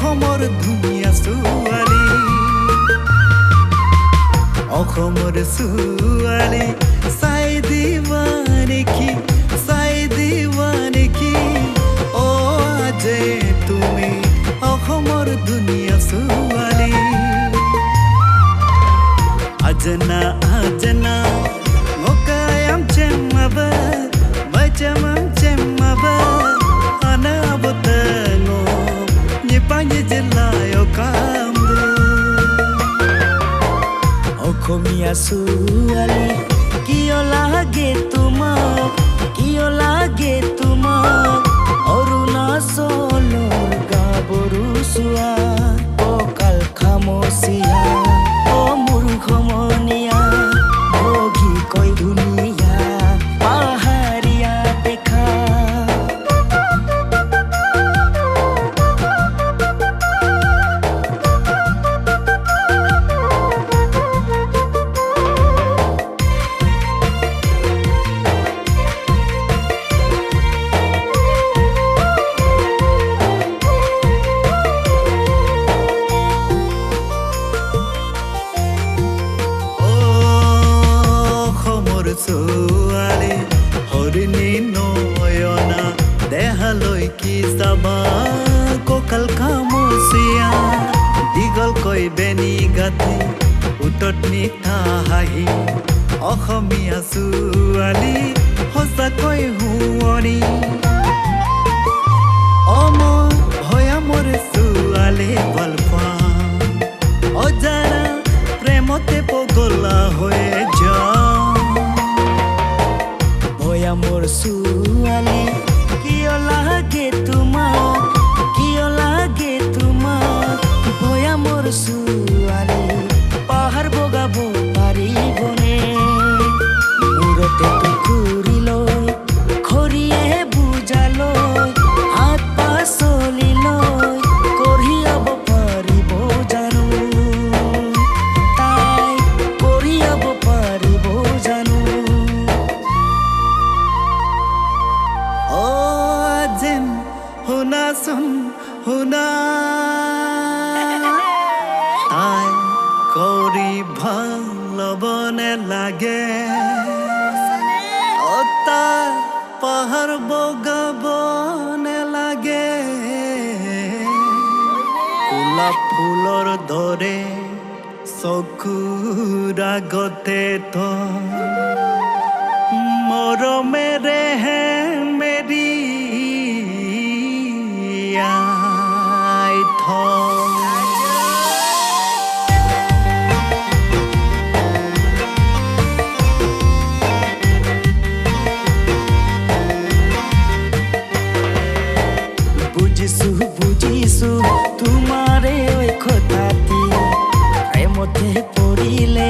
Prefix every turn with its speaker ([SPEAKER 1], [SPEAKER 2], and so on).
[SPEAKER 1] অসমৰ ধুনীয়া ছোৱালী অসমৰ ছোৱালী চাই দিবা নেকি অ যে তুমি অসমৰ ধুনীয়া ছোৱালী আজনা ngokayam cemaba macamam cemaba ana botango nyepanye jelayo kamdu অসমীয়া ছোৱালী কিয় লাগে তোমাক অৰুণাচলৰ গাভৰু চোৱা কঁকাল খামুচিয়া অ মোৰ সমনীয়া ভগী কয় ধুনীয়া পাহাৰীয়া দেখা ছোৱালী হৰিণী নয়না দেহালৈ কি যাবা কঁকাল খামুচিয়া দীঘলকৈ বেনি গাঁঠি উতত মিঠা হাঁহি অসমীয়া ছোৱালী সঁচাকৈ শুৱনি মই ভৈয়ামৰ ছোৱালী ভাল পাওঁ অজানা প্ৰেমতে পগলা হৈ যাওঁ মোৰ ছোৱালী কিয় লাগে তোমাক ভয়া মোৰ ছোৱালী পাহাৰ বগাব পাৰিবনে মূৰতে টুকুৰি লৈ খৰিয়ে বুজালৈ হাত পাচলি লৈ কঢ়িয়াব পাৰিব জানো তাই কঢ়িয়াব পাৰিব জানো শুনা তাই কৰি ভাল ল'বনে লাগে তাই পাহাৰ বগাবনে লাগে গোলাপ ফুলৰ দৰে চকুৰ আগতে মৰমেৰে মেৰি বুজিছো তোমাৰে কথাটি প্ৰেমতে পৰিলে